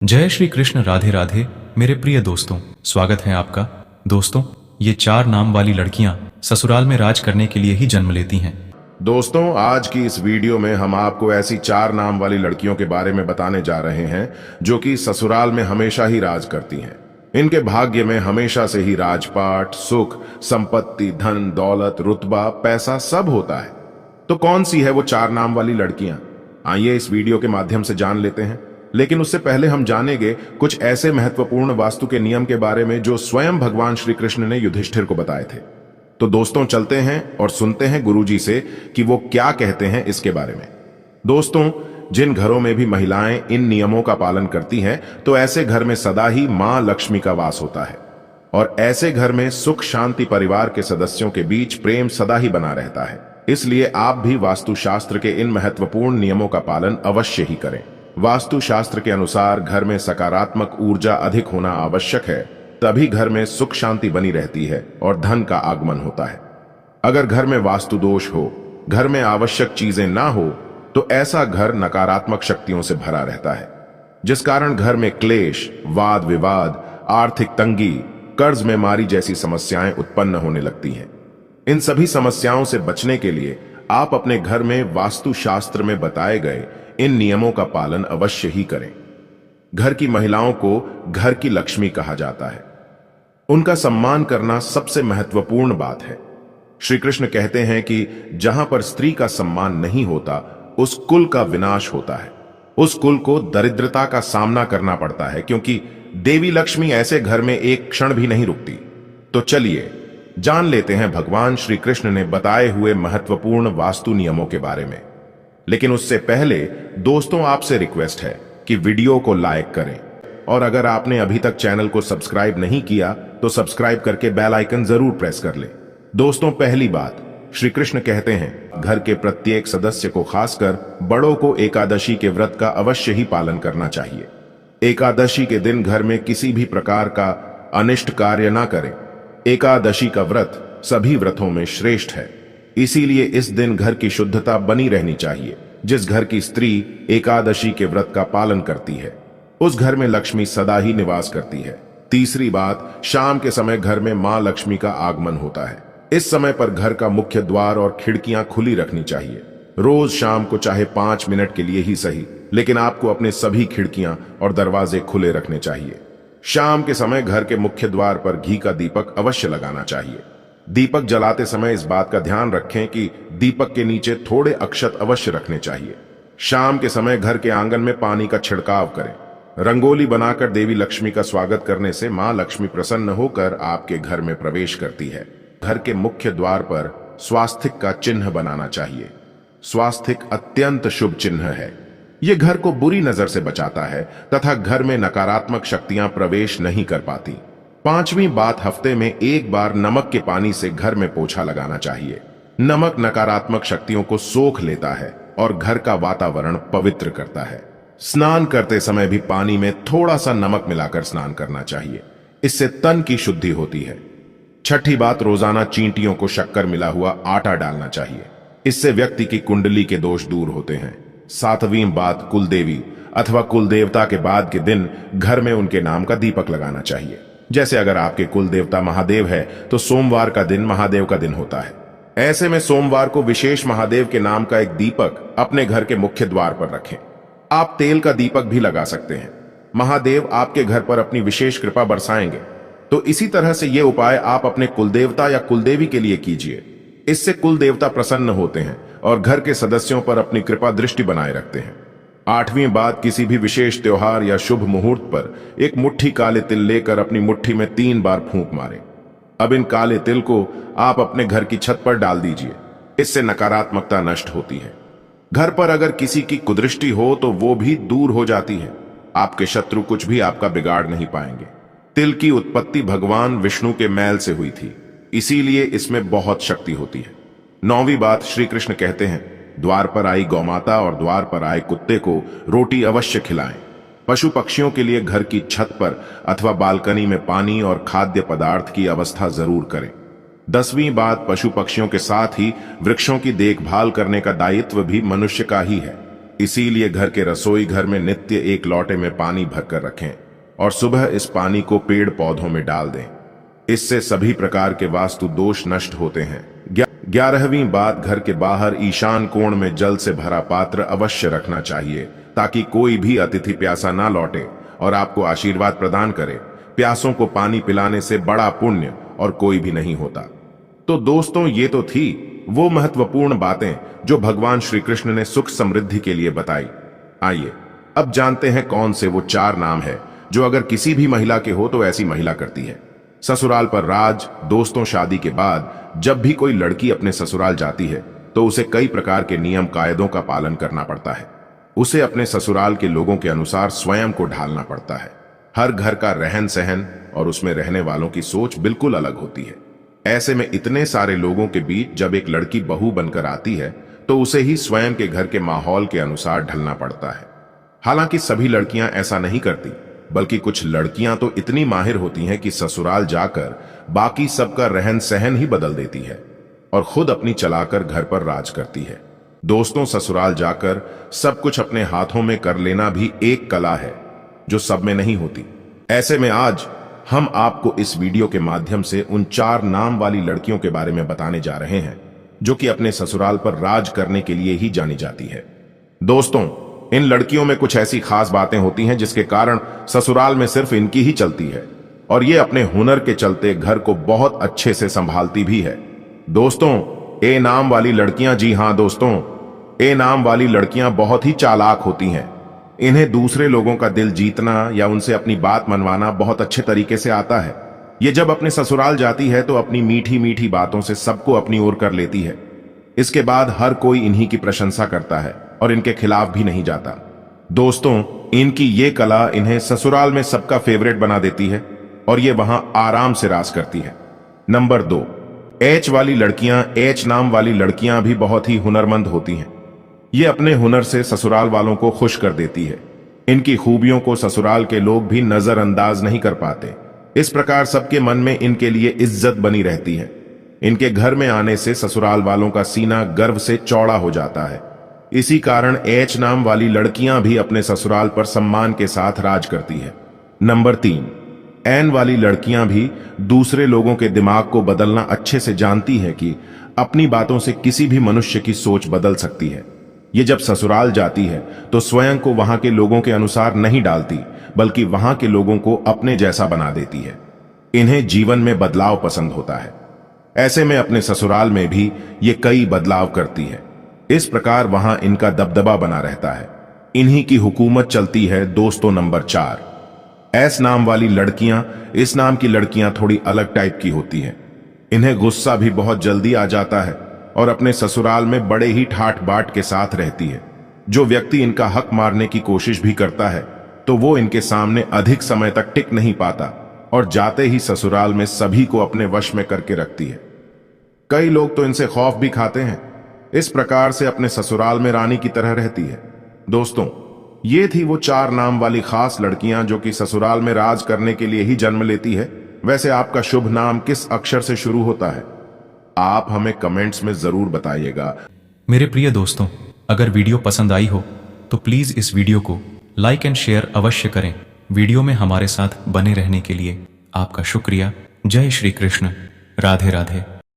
जय श्री कृष्ण। राधे राधे मेरे प्रिय दोस्तों, स्वागत है आपका। दोस्तों, ये 4 नाम वाली लड़कियां ससुराल में राज करने के लिए ही जन्म लेती हैं। दोस्तों, आज की इस वीडियो में हम आपको ऐसी 4 नाम वाली लड़कियों के बारे में बताने जा रहे हैं जो कि ससुराल में हमेशा ही राज करती हैं। इनके भाग्य में हमेशा से ही राजपाट, सुख, संपत्ति, धन, दौलत, रुतबा, पैसा सब होता है। तो कौन सी है वो 4 नाम वाली लड़कियां? आइए इस वीडियो के माध्यम से जान लेते हैं। लेकिन उससे पहले हम जानेंगे कुछ ऐसे महत्वपूर्ण वास्तु के नियम के बारे में जो स्वयं भगवान श्री कृष्ण ने युधिष्ठिर को बताए थे। तो दोस्तों, चलते हैं और सुनते हैं गुरुजी से कि वो क्या कहते हैं इसके बारे में। दोस्तों, जिन घरों में भी महिलाएं इन नियमों का पालन करती हैं तो ऐसे घर में सदा ही मां लक्ष्मी का वास होता है और ऐसे घर में सुख शांति, परिवार के सदस्यों के बीच प्रेम सदा ही बना रहता है। इसलिए आप भी वास्तुशास्त्र के इन महत्वपूर्ण नियमों का पालन अवश्य ही करें। वास्तुशास्त्र के अनुसार घर में सकारात्मक ऊर्जा अधिक होना आवश्यक है, तभी घर में सुख शांति बनी रहती है और धन का आगमन होता है। अगर घर में वास्तु दोष हो, घर में आवश्यक चीजें ना हो, तो ऐसा घर नकारात्मक शक्तियों से भरा रहता है, जिस कारण घर में क्लेश, वाद विवाद, आर्थिक तंगी, कर्ज में मारी जैसी समस्याएं उत्पन्न होने लगती हैं। इन सभी समस्याओं से बचने के लिए आप अपने घर में वास्तुशास्त्र में बताए गए इन नियमों का पालन अवश्य ही करें। घर की महिलाओं को घर की लक्ष्मी कहा जाता है। उनका सम्मान करना सबसे महत्वपूर्ण बात है। श्री कृष्ण कहते हैं कि जहां पर स्त्री का सम्मान नहीं होता, उस कुल का विनाश होता है। उस कुल को दरिद्रता का सामना करना पड़ता है, क्योंकि देवी लक्ष्मी ऐसे घर में एक क्षण भी नहीं रुकती। तो चलिए जान लेते हैं भगवान श्री कृष्ण ने बताए हुए महत्वपूर्ण वास्तु नियमों के बारे में। लेकिन उससे पहले दोस्तों, आपसे रिक्वेस्ट है कि वीडियो को लाइक करें और अगर आपने अभी तक चैनल को सब्सक्राइब नहीं किया तो सब्सक्राइब करके बेल आइकन जरूर प्रेस कर लें। दोस्तों, पहली बात, श्री कृष्ण कहते हैं घर के प्रत्येक सदस्य को, खासकर बड़ों को, एकादशी के व्रत का अवश्य ही पालन करना चाहिए। एकादशी के दिन घर में किसी भी प्रकार का अनिष्ट कार्य ना करें। एकादशी का व्रत सभी व्रतों में श्रेष्ठ है, इसीलिए इस दिन घर की शुद्धता बनी रहनी चाहिए। जिस घर की स्त्री एकादशी के व्रत का पालन करती है, उस घर में लक्ष्मी सदा ही निवास करती है। तीसरी बात, शाम के समय घर में मां लक्ष्मी का आगमन होता है। इस समय पर घर का मुख्य द्वार और खिड़कियां खुली रखनी चाहिए। रोज शाम को चाहे 5 मिनट के लिए ही सही, लेकिन आपको अपने सभी खिड़कियां और दरवाजे खुले रखने चाहिए। शाम के समय घर के मुख्य द्वार पर घी का दीपक अवश्य लगाना चाहिए। दीपक जलाते समय इस बात का ध्यान रखें कि दीपक के नीचे थोड़े अक्षत अवश्य रखने चाहिए। शाम के समय घर के आंगन में पानी का छिड़काव करें। रंगोली बनाकर देवी लक्ष्मी का स्वागत करने से मां लक्ष्मी प्रसन्न होकर आपके घर में प्रवेश करती है। घर के मुख्य द्वार पर स्वास्तिक का चिन्ह बनाना चाहिए। स्वास्तिक अत्यंत शुभ चिन्ह है। यह घर को बुरी नजर से बचाता है तथा घर में नकारात्मक शक्तियां प्रवेश नहीं कर पाती। 5वीं बात, हफ्ते में एक बार नमक के पानी से घर में पोछा लगाना चाहिए। नमक नकारात्मक शक्तियों को सोख लेता है और घर का वातावरण पवित्र करता है। स्नान करते समय भी पानी में थोड़ा सा नमक मिलाकर स्नान करना चाहिए। इससे तन की शुद्धि होती है। 6ठी बात, रोजाना चींटियों को शक्कर मिला हुआ आटा डालना चाहिए। इससे व्यक्ति की कुंडली के दोष दूर होते हैं। 7वीं बात, कुलदेवी अथवा कुलदेवता के बाद के दिन घर में उनके नाम का दीपक लगाना चाहिए। जैसे अगर आपके कुल देवता महादेव है तो सोमवार का दिन महादेव का दिन होता है। ऐसे में सोमवार को विशेष महादेव के नाम का एक दीपक अपने घर के मुख्य द्वार पर रखें। आप तेल का दीपक भी लगा सकते हैं। महादेव आपके घर पर अपनी विशेष कृपा बरसाएंगे। तो इसी तरह से ये उपाय आप अपने कुलदेवता या कुलदेवी के लिए कीजिए। इससे कुल देवता प्रसन्न होते हैं और घर के सदस्यों पर अपनी कृपा दृष्टि बनाए रखते हैं। 8वीं बात, किसी भी विशेष त्योहार या शुभ मुहूर्त पर एक मुट्ठी काले तिल लेकर अपनी मुट्ठी में 3 बार फूंक मारें। अब इन काले तिल को आप अपने घर की छत पर डाल दीजिए। इससे नकारात्मकता नष्ट होती है। घर पर अगर किसी की कुदृष्टि हो तो वो भी दूर हो जाती है। आपके शत्रु कुछ भी आपका बिगाड़ नहीं पाएंगे। तिल की उत्पत्ति भगवान विष्णु के मैल से हुई थी, इसीलिए इसमें बहुत शक्ति होती है। 9वीं बात, श्री कृष्ण कहते हैं द्वार पर आई गौमाता और द्वार पर आए कुत्ते को रोटी अवश्य खिलाएं। पशु पक्षियों के लिए घर की छत पर अथवा बालकनी में पानी और खाद्य पदार्थ की व्यवस्था जरूर करें। 10वीं बात, पशु पक्षियों के साथ ही वृक्षों की देखभाल करने का दायित्व भी मनुष्य का ही है। इसीलिए घर के रसोई घर में नित्य एक लोटे में पानी भरकर रखें और सुबह इस पानी को पेड़ पौधों में डाल दें। इससे सभी प्रकार के वास्तु दोष नष्ट होते हैं। 11वीं बात, घर के बाहर ईशान कोण में जल से भरा पात्र अवश्य रखना चाहिए ताकि कोई भी अतिथि प्यासा ना लौटे और आपको आशीर्वाद प्रदान करे। प्यासों को पानी पिलाने से बड़ा पुण्य और कोई भी नहीं होता। तो दोस्तों, ये तो थी वो महत्वपूर्ण बातें जो भगवान श्री कृष्ण ने सुख समृद्धि के लिए बताई। आइए अब जानते हैं कौन से वो 4 नाम है जो अगर किसी भी महिला के हो तो ऐसी महिला करती है। ससुराल पर राज। दोस्तों, शादी के बाद जब भी कोई लड़की अपने ससुराल जाती है तो उसे कई प्रकार के नियम कायदों का पालन करना पड़ता है। उसे अपने ससुराल के लोगों के अनुसार स्वयं को ढालना पड़ता है। हर घर का रहन सहन और उसमें रहने वालों की सोच बिल्कुल अलग होती है। ऐसे में इतने सारे लोगों के बीच जब एक लड़की बहू बनकर आती है तो उसे ही स्वयं के घर के माहौल के अनुसार ढलना पड़ता है। हालांकि सभी लड़कियां ऐसा नहीं करती, बल्कि कुछ लड़कियां तो इतनी माहिर होती हैं कि ससुराल जाकर बाकी सबका रहन सहन ही बदल देती है और खुद अपनी चलाकर घर पर राज करती है। दोस्तों, ससुराल जाकर सब कुछ अपने हाथों में कर लेना भी एक कला है जो सब में नहीं होती। ऐसे में आज हम आपको इस वीडियो के माध्यम से उन 4 नाम वाली लड़कियों के बारे में बताने जा रहे हैं जो कि अपने ससुराल पर राज करने के लिए ही जानी जाती है। दोस्तों, इन लड़कियों में कुछ ऐसी खास बातें होती हैं जिसके कारण ससुराल में सिर्फ इनकी ही चलती है और ये अपने हुनर के चलते घर को बहुत अच्छे से संभालती भी है। दोस्तों, ए नाम वाली लड़कियां, जी हां दोस्तों, ए नाम वाली लड़कियां बहुत ही चालाक होती हैं। इन्हें दूसरे लोगों का दिल जीतना या उनसे अपनी बात मनवाना बहुत अच्छे तरीके से आता है। ये जब अपने ससुराल जाती है तो अपनी मीठी मीठी बातों से सबको अपनी ओर कर लेती है। इसके बाद हर कोई इन्हीं की प्रशंसा करता है और इनके खिलाफ भी नहीं जाता। दोस्तों, इनकी ये कला इन्हें ससुराल में सबका फेवरेट बना देती है और ये वहां आराम से राज करती है। नंबर 2, एच वाली लड़कियां। एच नाम वाली लड़कियां भी बहुत ही हुनरमंद होती हैं। ये अपने हुनर से ससुराल वालों को खुश कर देती है। इनकी खूबियों को ससुराल के लोग भी नजरअंदाज नहीं कर पाते। इस प्रकार सबके मन में इनके लिए इज्जत बनी रहती है। इनके घर में आने से ससुराल वालों का सीना गर्व से चौड़ा हो जाता है। इसी कारण एच नाम वाली लड़कियां भी अपने ससुराल पर सम्मान के साथ राज करती है। नंबर 3, एन वाली लड़कियां भी दूसरे लोगों के दिमाग को बदलना अच्छे से जानती है कि अपनी बातों से किसी भी मनुष्य की सोच बदल सकती है। ये जब ससुराल जाती है तो स्वयं को वहां के लोगों के अनुसार नहीं डालती, बल्कि वहां के लोगों को अपने जैसा बना देती है। इन्हें जीवन में बदलाव पसंद होता है। ऐसे में अपने ससुराल में भी ये कई बदलाव करती है। इस प्रकार वहां इनका दबदबा बना रहता है। इन्हीं की हुकूमत चलती है। दोस्तों, नंबर 4, एस नाम वाली लड़कियां। इस नाम की लड़कियां थोड़ी अलग टाइप की होती हैं। इन्हें गुस्सा भी बहुत जल्दी आ जाता है और अपने ससुराल में बड़े ही ठाट बाट के साथ रहती है। जो व्यक्ति इनका हक मारने की कोशिश भी करता है तो वो इनके सामने अधिक समय तक टिक नहीं पाता और जाते ही ससुराल में सभी को अपने वश में करके रखती है। कई लोग तो इनसे खौफ भी खाते हैं। इस प्रकार से अपने ससुराल में रानी की तरह रहती है। दोस्तों, ये थी वो 4 नाम वाली खास लड़कियां जो कि ससुराल में राज करने के लिए ही जन्म लेती है। वैसे आपका शुभ नाम किस अक्षर से शुरू होता है? आप हमें कमेंट्स में जरूर बताइएगा। मेरे प्रिय दोस्तों, अगर वीडियो पसंद आई हो तो प्लीज इस वीडियो को लाइक एंड शेयर अवश्य करें। वीडियो में हमारे साथ बने रहने के लिए आपका शुक्रिया। जय श्री कृष्ण। राधे राधे।